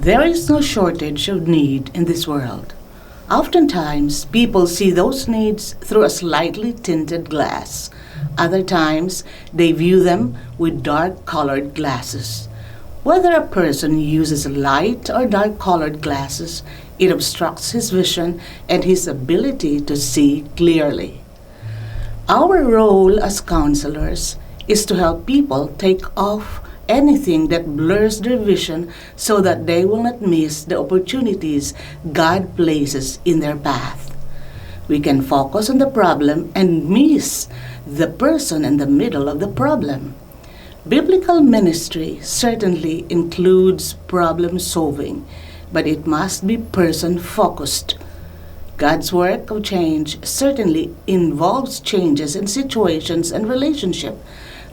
There is no shortage of need in this world. Oftentimes, people see those needs through a slightly tinted glass. Other times, they view them with dark colored glasses. Whether a person uses light or dark colored glasses, it obstructs his vision and his ability to see clearly. Our role as counselors is to help people take off anything that blurs their vision so that they will not miss the opportunities God places in their path. We can focus on the problem and miss the person in the middle of the problem. Biblical ministry certainly includes problem solving, but it must be person focused. God's work of change certainly involves changes in situations and relationships,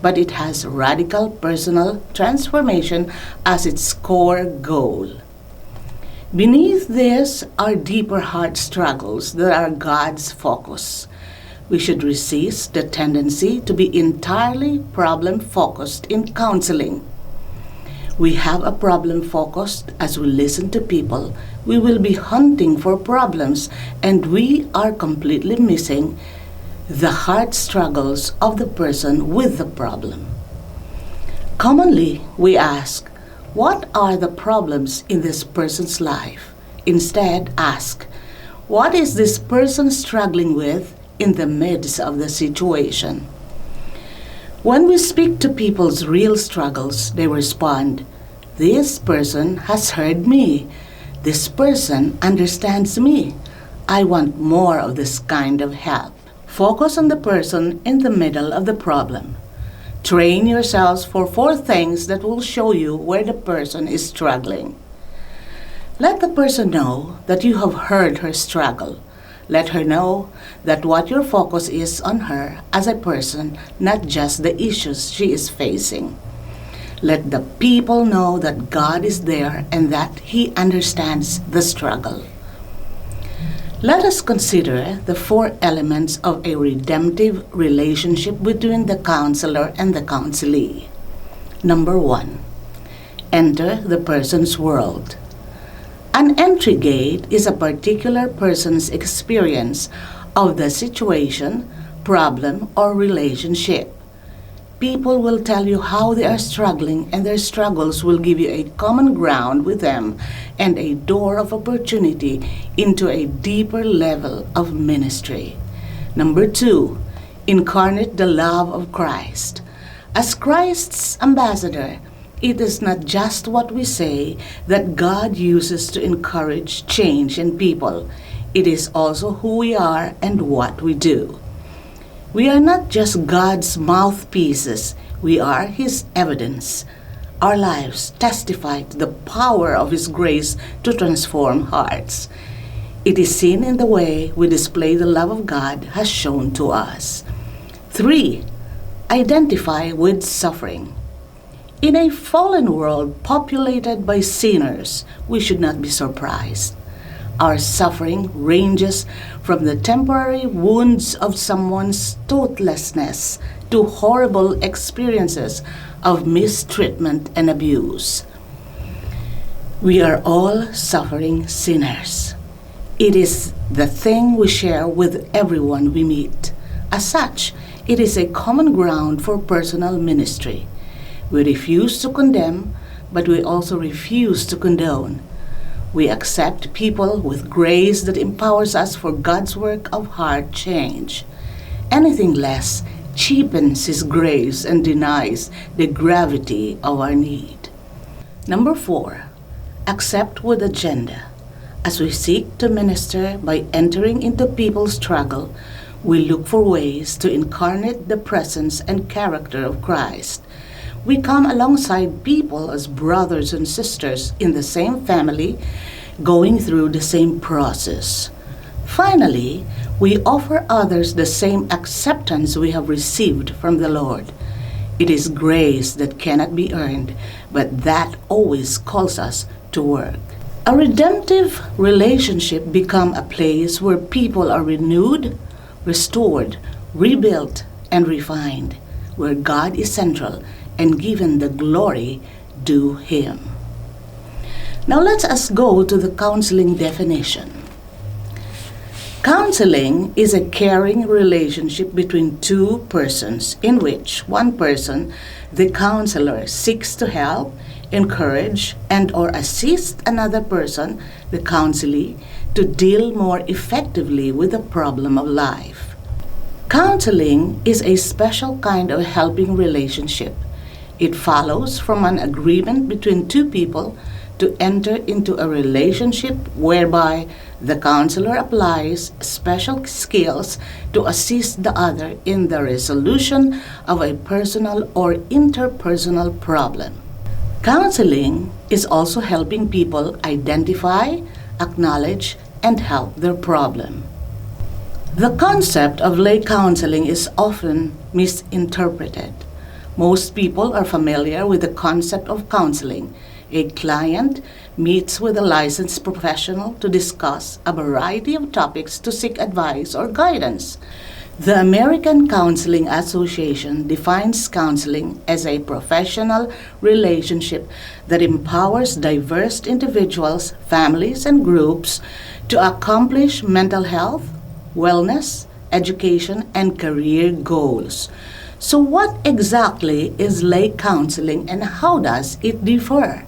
but it has radical personal transformation as its core goal. Beneath this are deeper heart struggles that are God's focus. We should resist the tendency to be entirely problem focused in counseling. We have a problem focused as we listen to people. We will be hunting for problems and we are completely missing the heart struggles of the person with the problem. Commonly, we ask, what are the problems in this person's life? Instead, ask, what is this person struggling with in the midst of the situation? When we speak to people's real struggles, they respond, this person has heard me. This person understands me. I want more of this kind of help. Focus on the person in the middle of the problem. Train yourselves for 4 things that will show you where the person is struggling. Let the person know that you have heard her struggle. Let her know that what your focus is on her as a person, not just the issues she is facing. Let the people know that God is there and that He understands the struggle. Let us consider the 4 elements of a redemptive relationship between the counselor and the counselee. Number 1, enter the person's world. An entry gate is a particular person's experience of the situation, problem, or relationship. People will tell you how they are struggling, and their struggles will give you a common ground with them and a door of opportunity into a deeper level of ministry. Number 2, incarnate the love of Christ. As Christ's ambassador, it is not just what we say that God uses to encourage change in people. It is also who we are and what we do. We are not just God's mouthpieces, we are His evidence. Our lives testify to the power of His grace to transform hearts. It is seen in the way we display the love of God has shown to us. 3, identify with suffering. In a fallen world populated by sinners, we should not be surprised. Our suffering ranges from the temporary wounds of someone's thoughtlessness to horrible experiences of mistreatment and abuse. We are all suffering sinners. It is the thing we share with everyone we meet. As such, it is a common ground for personal ministry. We refuse to condemn, but we also refuse to condone. We accept people with grace that empowers us for God's work of heart change. Anything less cheapens His grace and denies the gravity of our need. Number 4, accept with agenda. As we seek to minister by entering into people's struggle, we look for ways to incarnate the presence and character of Christ. We come alongside people as brothers and sisters in the same family, going through the same process. Finally, we offer others the same acceptance we have received from the Lord. It is grace that cannot be earned, but that always calls us to work. A redemptive relationship becomes a place where people are renewed, restored, rebuilt, and refined, where God is central and given the glory due Him. Now let us go to the counseling definition. Counseling is a caring relationship between two persons in which one person, the counselor, seeks to help, encourage, and or assist another person, the counselee, to deal more effectively with the problem of life. Counseling is a special kind of helping relationship. It follows from an agreement between two people to enter into a relationship whereby the counselor applies special skills to assist the other in the resolution of a personal or interpersonal problem. Counseling is also helping people identify, acknowledge, and help their problem. The concept of lay counseling is often misinterpreted. Most people are familiar with the concept of counseling. A client meets with a licensed professional to discuss a variety of topics to seek advice or guidance. The American Counseling Association defines counseling as a professional relationship that empowers diverse individuals, families, and groups to accomplish mental health, wellness, education, and career goals. So what exactly is lay counseling and how does it differ?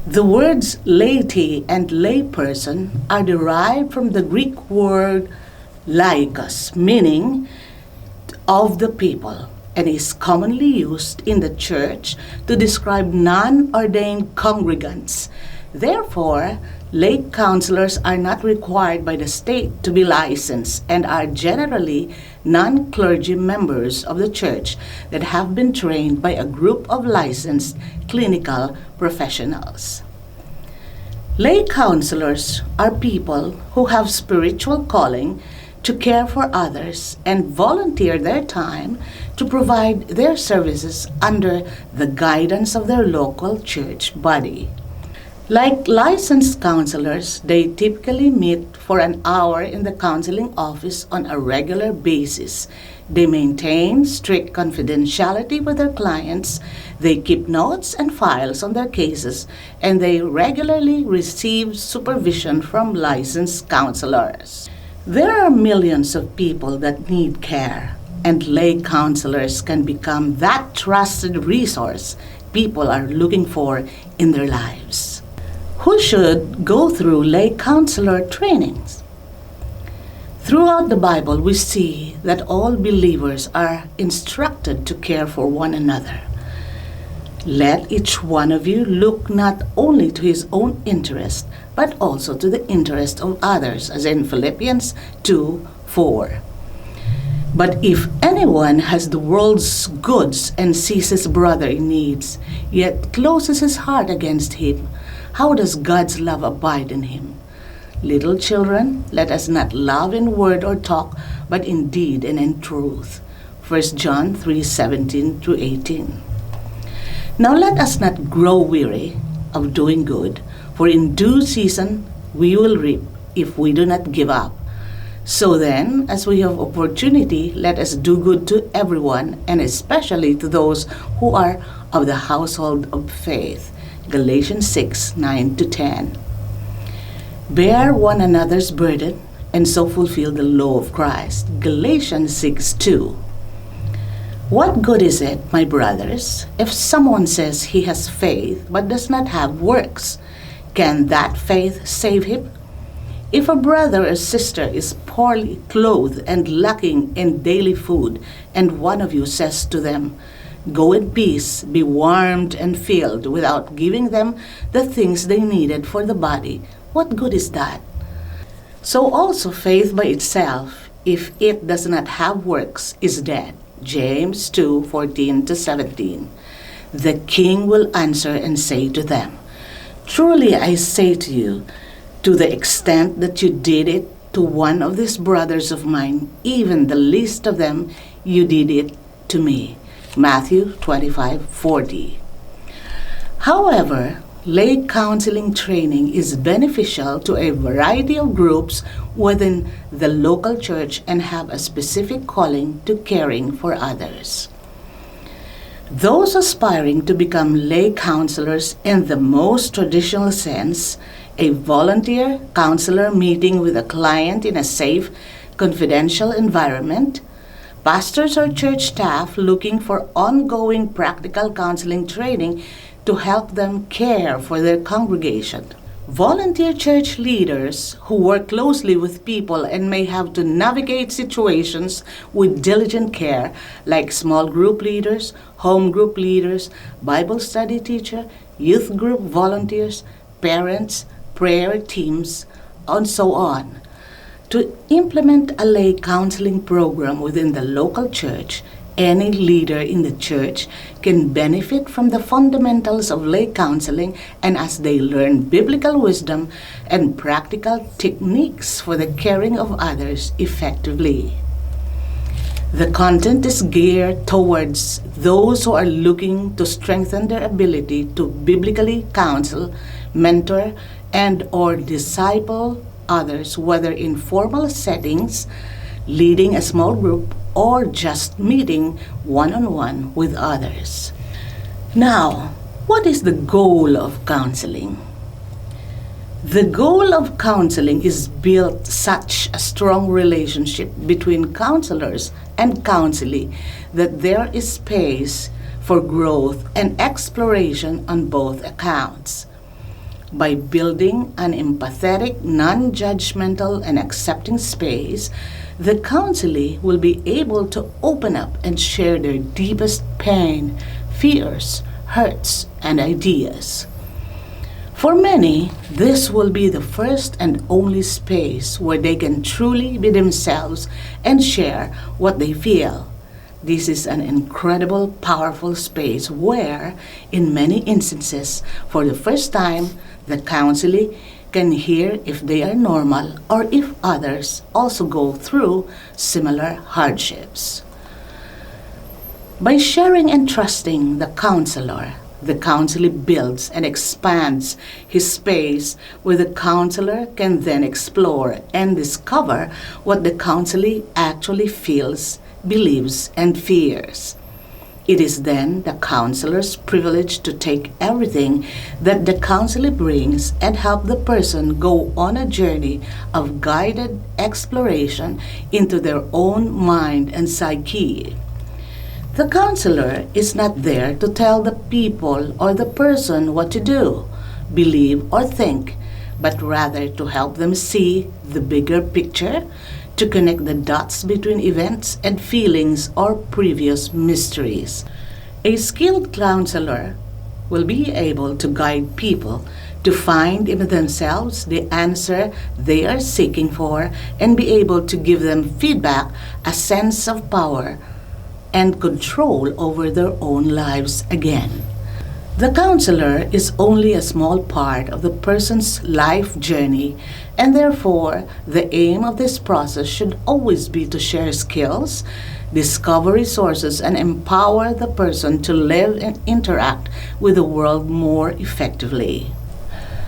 The words laity and layperson are derived from the Greek word laikos, meaning of the people, and is commonly used in the church to describe non-ordained congregants. Therefore, lay counselors are not required by the state to be licensed and are generally non-clergy members of the church that have been trained by a group of licensed clinical professionals. Lay counselors are people who have spiritual calling to care for others and volunteer their time to provide their services under the guidance of their local church body. Like licensed counselors, they typically meet for an hour in the counseling office on a regular basis. They maintain strict confidentiality with their clients, they keep notes and files on their cases, and they regularly receive supervision from licensed counselors. There are millions of people that need care, and lay counselors can become that trusted resource people are looking for in their lives. Who should go through lay counselor trainings? Throughout the Bible, we see that all believers are instructed to care for one another. Let each one of you look not only to his own interest, but also to the interest of others, as in Philippians 2:4. But if anyone has the world's goods and sees his brother in needs, yet closes his heart against him, how does God's love abide in him? Little children, let us not love in word or talk, but in deed and in truth. 1 John 3:17-18. Now let us not grow weary of doing good, for in due season we will reap if we do not give up. So then, as we have opportunity, let us do good to everyone, and especially to those who are of the household of faith. Galatians 6:9-10. Bear one another's burden, and so fulfill the law of Christ. Galatians 6:2. What good is it, my brothers, if someone says he has faith but does not have works? Can that faith save him? If a brother or sister is poorly clothed and lacking in daily food, and one of you says to them, "Go in peace, be warmed and filled," without giving them the things they needed for the body, what good is that? So also faith by itself, if it does not have works, is dead. James 2:14-17. The king will answer and say to them, "Truly I say to you, to the extent that you did it to one of these brothers of mine, even the least of them, you did it to me." Matthew 25:40. However, lay counseling training is beneficial to a variety of groups within the local church and have a specific calling to caring for others. Those aspiring to become lay counselors in the most traditional sense, a volunteer counselor meeting with a client in a safe, confidential environment, pastors or church staff looking for ongoing practical counseling training to help them care for their congregation. Volunteer church leaders who work closely with people and may have to navigate situations with diligent care, like small group leaders, home group leaders, Bible study teacher, youth group volunteers, parents, prayer teams, and so on. To implement a lay counseling program within the local church, any leader in the church can benefit from the fundamentals of lay counseling, and as they learn biblical wisdom and practical techniques for the caring of others effectively. The content is geared towards those who are looking to strengthen their ability to biblically counsel, mentor, and or disciple others, whether in formal settings, leading a small group, or just meeting one-on-one with others. Now, what is the goal of counseling? The goal of counseling is build such a strong relationship between counselors and counselee that there is space for growth and exploration on both accounts. By building an empathetic, non-judgmental, and accepting space, the counselee will be able to open up and share their deepest pain, fears, hurts, and ideas. For many, this will be the first and only space where they can truly be themselves and share what they feel. This is an incredible, powerful space where, in many instances, for the first time, the counselee can hear if they are normal or if others also go through similar hardships. By sharing and trusting the counselor, the counselee builds and expands his space where the counselor can then explore and discover what the counselee actually feels, believes, and fears. It is then the counselor's privilege to take everything that the counselee brings and help the person go on a journey of guided exploration into their own mind and psyche. The counselor is not there to tell the people or the person what to do, believe, or think, but rather to help them see the bigger picture, to connect the dots between events and feelings or previous mysteries. A skilled counselor will be able to guide people to find in themselves the answer they are seeking for and be able to give them feedback, a sense of power, and control over their own lives again. The counselor is only a small part of the person's life journey, and therefore the aim of this process should always be to share skills, discover resources, and empower the person to live and interact with the world more effectively.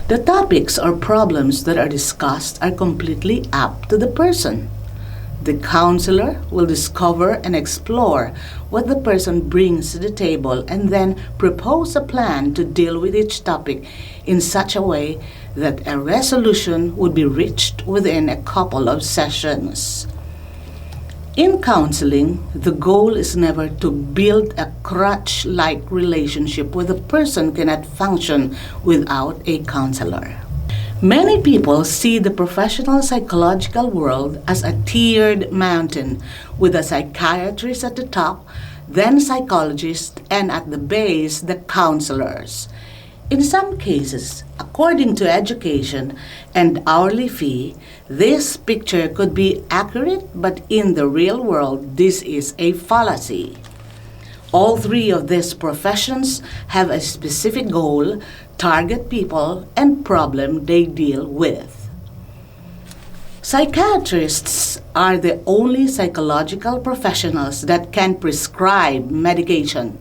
The topics or problems that are discussed are completely up to the person. The counselor will discover and explore what the person brings to the table and then propose a plan to deal with each topic in such a way that a resolution would be reached within a couple of sessions. In counseling, the goal is never to build a crutch-like relationship where the person cannot function without a counselor. Many people see the professional psychological world as a tiered mountain with a psychiatrist at the top, then psychologists, and at the base, the counselors. In some cases, according to education and hourly fee, this picture could be accurate, but in the real world, this is a fallacy. All three of these professions have a specific goal, target people, and problem they deal with. Psychiatrists are the only psychological professionals that can prescribe medication.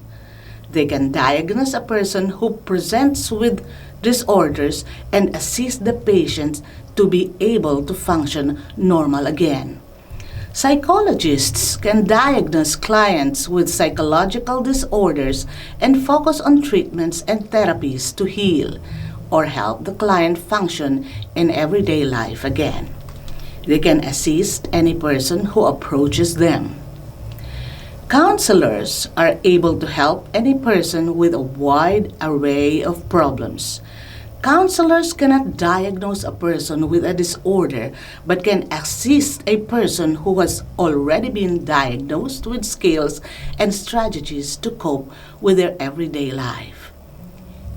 They can diagnose a person who presents with disorders and assist the patient to be able to function normal again. Psychologists can diagnose clients with psychological disorders and focus on treatments and therapies to heal or help the client function in everyday life again. They can assist any person who approaches them. Counselors are able to help any person with a wide array of problems. Counselors cannot diagnose a person with a disorder but can assist a person who has already been diagnosed with skills and strategies to cope with their everyday life.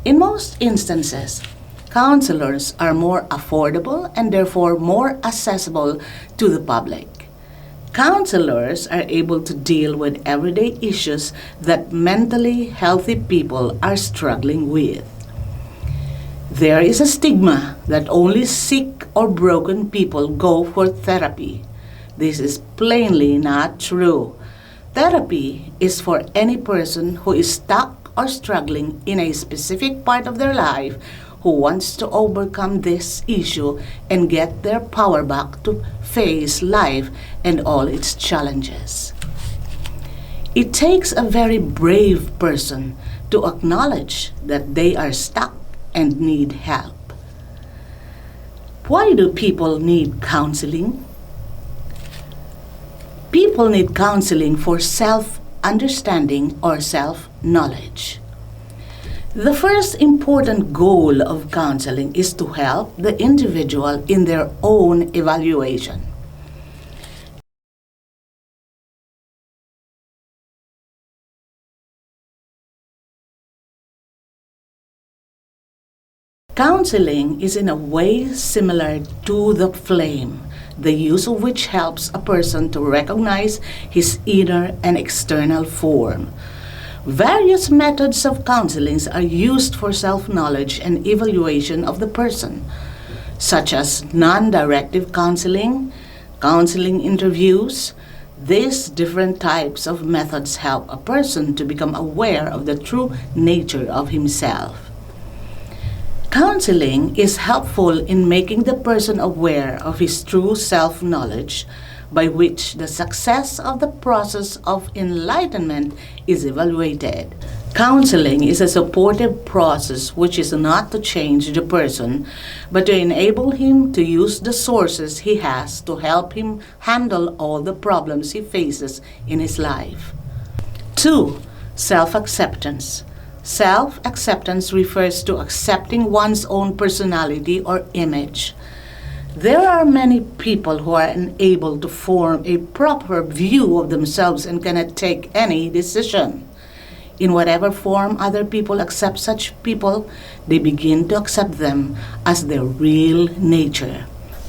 In most instances, counselors are more affordable and therefore more accessible to the public. Counselors are able to deal with everyday issues that mentally healthy people are struggling with. There is a stigma that only sick or broken people go for therapy. This is plainly not true. Therapy is for any person who is stuck or struggling in a specific part of their life who wants to overcome this issue and get their power back to face life and all its challenges. It takes a very brave person to acknowledge that they are stuck and need help. Why do people need counseling? People need counseling for self-understanding or self-knowledge. The first important goal of counseling is to help the individual in their own evaluation. Counseling is in a way similar to the flame, the use of which helps a person to recognize his inner and external form. Various methods of counseling are used for self-knowledge and evaluation of the person, such as non-directive counseling, counseling interviews. These different types of methods help a person to become aware of the true nature of himself. Counseling is helpful in making the person aware of his true self-knowledge, by which the success of the process of enlightenment is evaluated. Counseling is a supportive process which is not to change the person, but to enable him to use the sources he has to help him handle all the problems he faces in his life. 2. Self-acceptance. Self-acceptance refers to accepting one's own personality or image. There are many people who are unable to form a proper view of themselves and cannot take any decision. In whatever form other people accept such people, they begin to accept them as their real nature.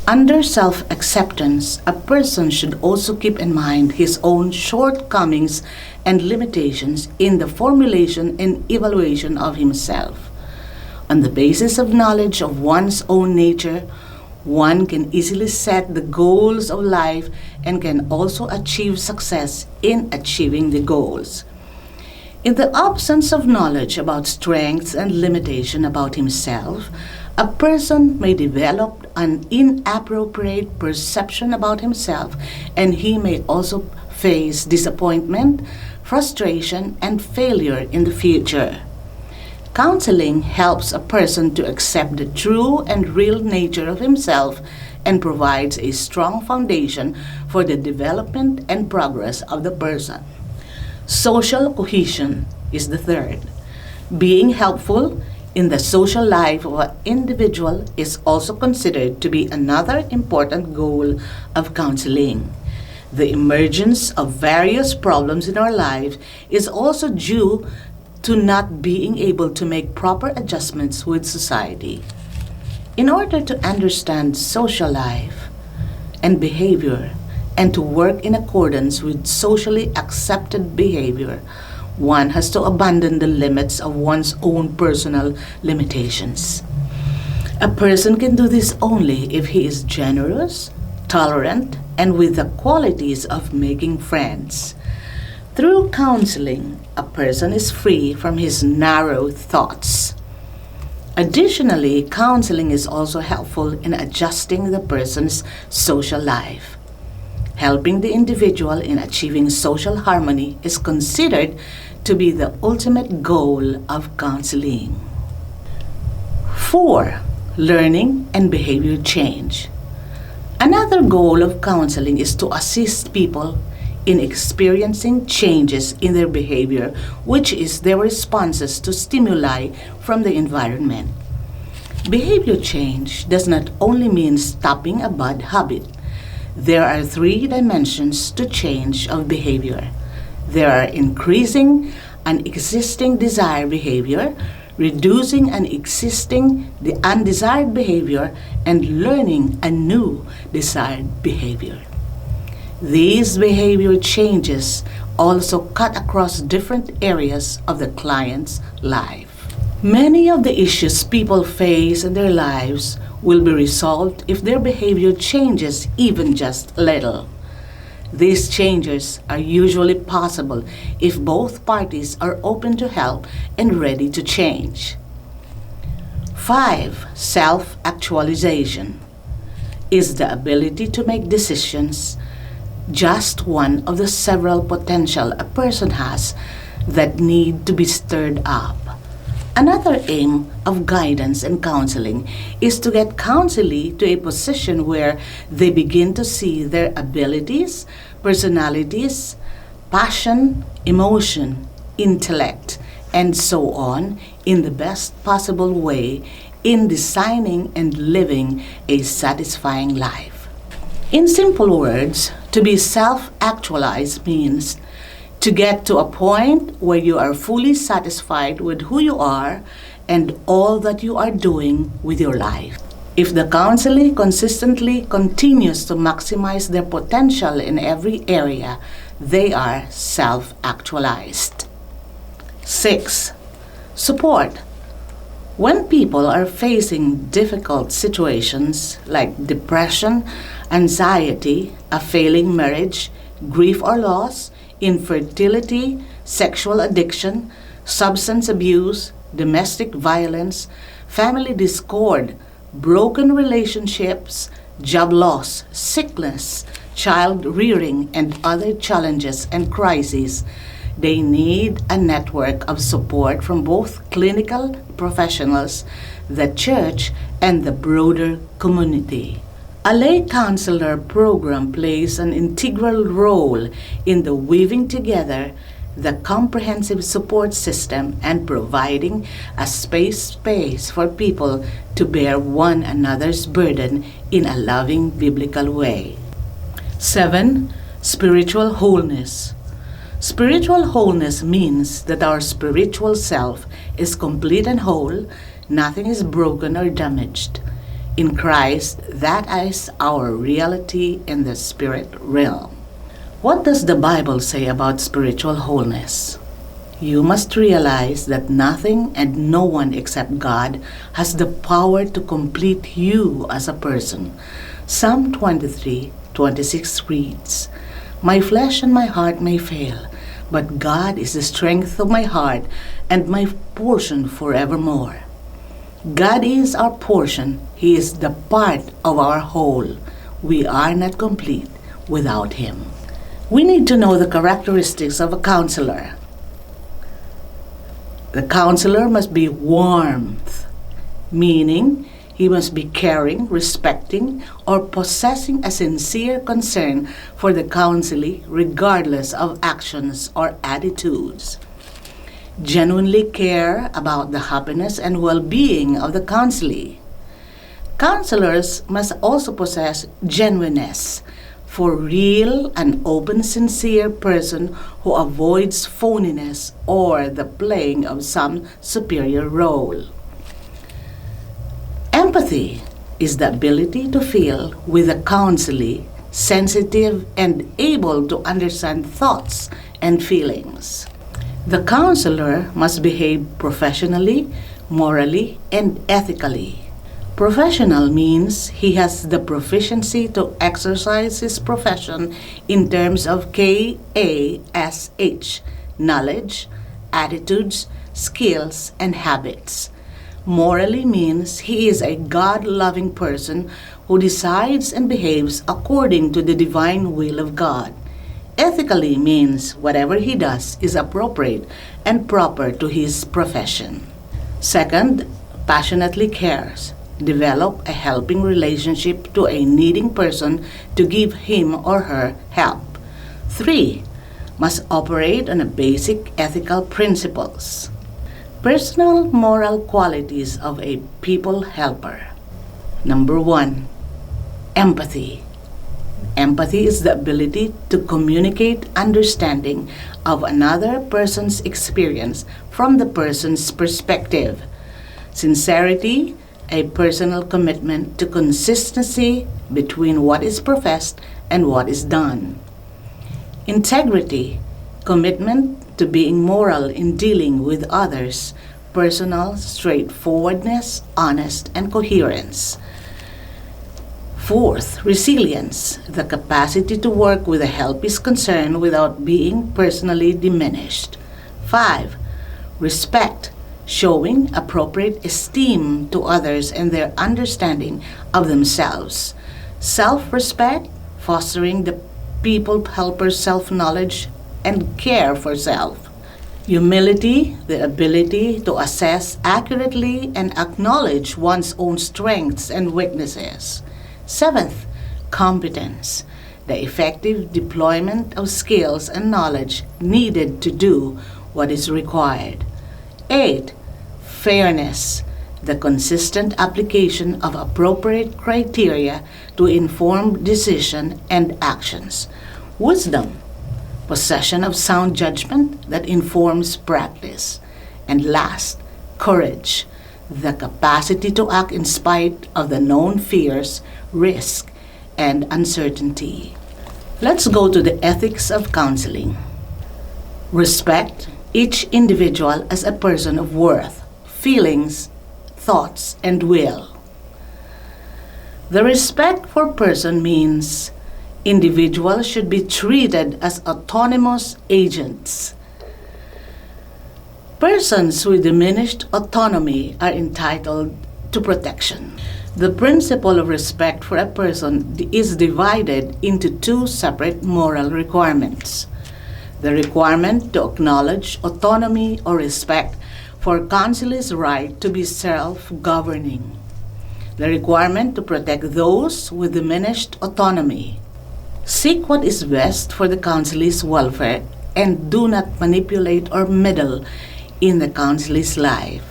Under self-acceptance, a person should also keep in mind his own shortcomings and limitations in the formulation and evaluation of himself. On the basis of knowledge of one's own nature, one can easily set the goals of life and can also achieve success in achieving the goals. In the absence of knowledge about strengths and limitation about himself, a person may develop an inappropriate perception about himself, and he may also face disappointment, frustration, and failure in the future. Counseling helps a person to accept the true and real nature of himself and provides a strong foundation for the development and progress of the person. Social cohesion is the third. Being helpful in the social life of an individual is also considered to be another important goal of counseling. The emergence of various problems in our life is also due to not being able to make proper adjustments with society. In order to understand social life and behavior and to work in accordance with socially accepted behavior, one has to abandon the limits of one's own personal limitations. A person can do this only if he is generous, tolerant, and with the qualities of making friends. Through counseling, a person is free from his narrow thoughts. Additionally, counseling is also helpful in adjusting the person's social life. Helping the individual in achieving social harmony is considered to be the ultimate goal of counseling. 4. Learning and behavior change. Another goal of counseling is to assist people in experiencing changes in their behavior, which is their responses to stimuli from the environment. Behavior change does not only mean stopping a bad habit. There are 3 dimensions to change of behavior. There are increasing an existing desired behavior, reducing an existing undesired behavior, and learning a new desired behavior. These behavior changes also cut across different areas of the client's life. Many of the issues people face in their lives will be resolved if their behavior changes even just a little. These changes are usually possible if both parties are open to help and ready to change. 5. Self-actualization is the ability to make decisions, just one of the several potential a person has that need to be stirred up. Another aim of guidance and counseling is to get counselee to a position where they begin to see their abilities, personalities, passion, emotion, intellect, and so on in the best possible way in designing and living a satisfying life. In simple words, to be self-actualized means to get to a point where you are fully satisfied with who you are and all that you are doing with your life. If the counselee consistently continues to maximize their potential in every area, they are self-actualized. 6. Support. When people are facing difficult situations like depression, anxiety, a failing marriage, grief or loss, infertility, sexual addiction, substance abuse, domestic violence, family discord, broken relationships, job loss, sickness, child rearing, and other challenges and crises, they need a network of support from both clinical professionals, the church, and the broader community. A lay counselor program plays an integral role in the weaving together the comprehensive support system and providing a space for people to bear one another's burden in a loving biblical way. 7. Spiritual wholeness. Spiritual wholeness means that our spiritual self is complete and whole, nothing is broken or damaged. In Christ, that is our reality in the spirit realm. What does the Bible say about spiritual wholeness? You must realize that nothing and no one except God has the power to complete you as a person. Psalm 23:26 reads, "My flesh and my heart may fail, but God is the strength of my heart and my portion forevermore." God is our portion. He is the part of our whole. We are not complete without Him. We need to know the characteristics of a counselor. The counselor must be warmth, meaning he must be caring, respecting, or possessing a sincere concern for the counselee regardless of actions or attitudes. Genuinely care about the happiness and well-being of the counselee. Counselors must also possess genuineness, for real and open, sincere person who avoids phoniness or the playing of some superior role. Empathy is the ability to feel with the counselee, sensitive and able to understand thoughts and feelings. The counselor must behave professionally, morally, and ethically. Professional means he has the proficiency to exercise his profession in terms of KASH, knowledge, attitudes, skills, and habits. Morally means he is a God-loving person who decides and behaves according to the divine will of God. Ethically means whatever he does is appropriate and proper to his profession. Second, passionately cares. Develop a helping relationship to a needing person to give him or her help. 3. Must operate on a basic ethical principles. Personal moral qualities of a people helper. Number 1, empathy. Empathy is the ability to communicate understanding of another person's experience from the person's perspective. Sincerity, a personal commitment to consistency between what is professed and what is done. Integrity, commitment to being moral in dealing with others, personal straightforwardness, honest, and coherence. Fourth, resilience, the capacity to work with a help's concern without being personally diminished. 5. Respect, showing appropriate esteem to others and their understanding of themselves. Self-respect, fostering the people helper's self-knowledge and care for self. Humility, the ability to assess accurately and acknowledge one's own strengths and weaknesses. 7th, competence, the effective deployment of skills and knowledge needed to do what is required. 8. Fairness, the consistent application of appropriate criteria to inform decision and actions. Wisdom, possession of sound judgment that informs practice. And last, courage, the capacity to act in spite of the known fears, risk, and uncertainty. Let's go to the ethics of counseling. Respect each individual as a person of worth, feelings, thoughts, and will. The respect for person means individuals should be treated as autonomous agents. Persons with diminished autonomy are entitled to protection. The principle of respect for a person is divided into two separate moral requirements. The requirement to acknowledge autonomy or respect for counsel's right to be self-governing. The requirement to protect those with diminished autonomy. Seek what is best for the counsel's welfare and do not manipulate or meddle in the counsel's life.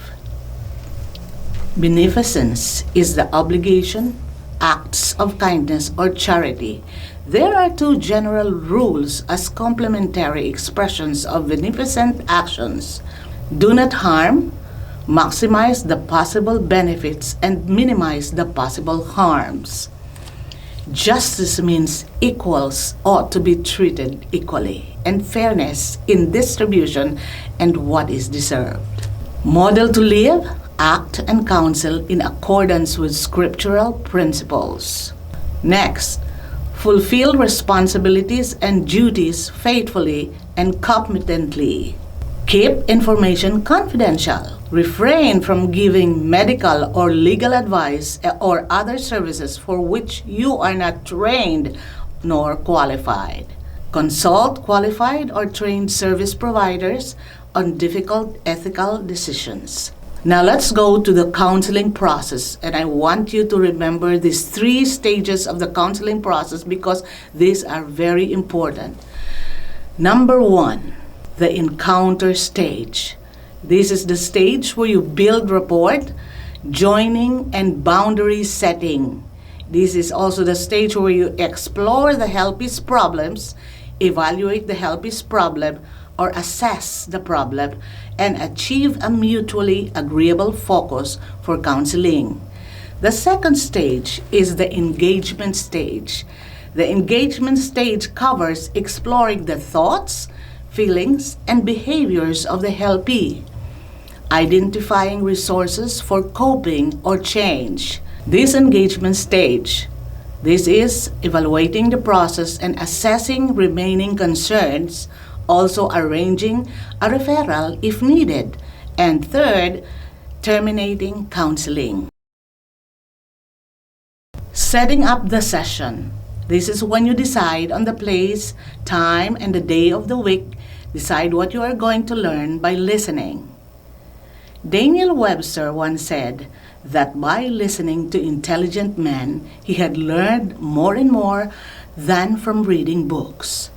Beneficence is the obligation, acts of kindness or charity. There are two general rules as complementary expressions of beneficent actions. Do not harm, maximize the possible benefits, and minimize the possible harms. Justice means equals ought to be treated equally, and fairness in distribution and what is deserved. Model to live, act, and counsel in accordance with scriptural principles. Next, fulfill responsibilities and duties faithfully and competently. Keep information confidential. Refrain from giving medical or legal advice or other services for which you are not trained nor qualified. Consult qualified or trained service providers on difficult ethical decisions. Now let's go to the counseling process, and I want you to remember these 3 stages of the counseling process because these are very important. Number 1, the encounter stage. This is the stage where you build rapport, joining, and boundary setting. This is also the stage where you explore the help's problems, evaluate the help's problem, or assess the problem, and achieve a mutually agreeable focus for counseling. The second stage is the engagement stage. The engagement stage covers exploring the thoughts, feelings, and behaviors of the helpee, identifying resources for coping or change. This engagement stage, this is evaluating the process and assessing remaining concerns, also arranging a referral if needed, and third, terminating counseling. Setting up the session. This is when you decide on the place, time, and the day of the week. Decide what you are going to learn by listening. Daniel Webster once said that by listening to intelligent men, he had learned more and more than from reading books.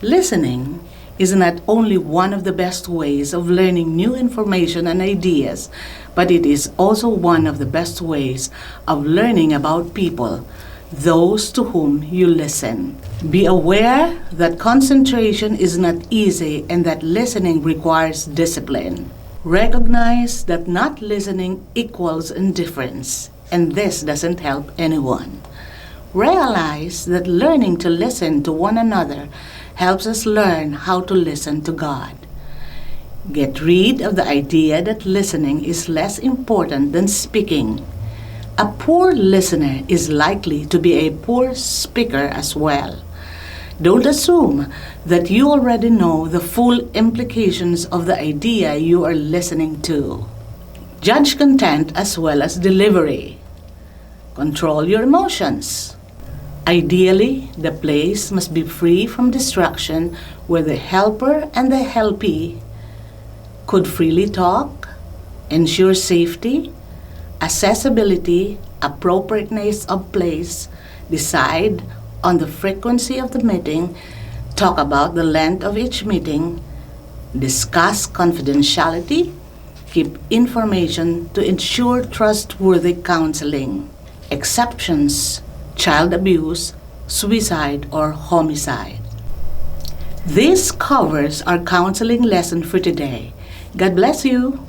Listening is not only one of the best ways of learning new information and ideas, but it is also one of the best ways of learning about people, those to whom you listen. Be aware that concentration is not easy and that listening requires discipline. Recognize that not listening equals indifference, and this doesn't help anyone. Realize that learning to listen to one another helps us learn how to listen to God. Get rid of the idea that listening is less important than speaking. A poor listener is likely to be a poor speaker as well. Don't assume that you already know the full implications of the idea you are listening to. Judge content as well as delivery. Control your emotions. Ideally, the place must be free from distraction where the helper and the helpee could freely talk, ensure safety, accessibility, appropriateness of place, decide on the frequency of the meeting, talk about the length of each meeting, discuss confidentiality, keep information to ensure trustworthy counseling. Exceptions: child abuse, suicide, or homicide. This covers our counseling lesson for today. God bless you.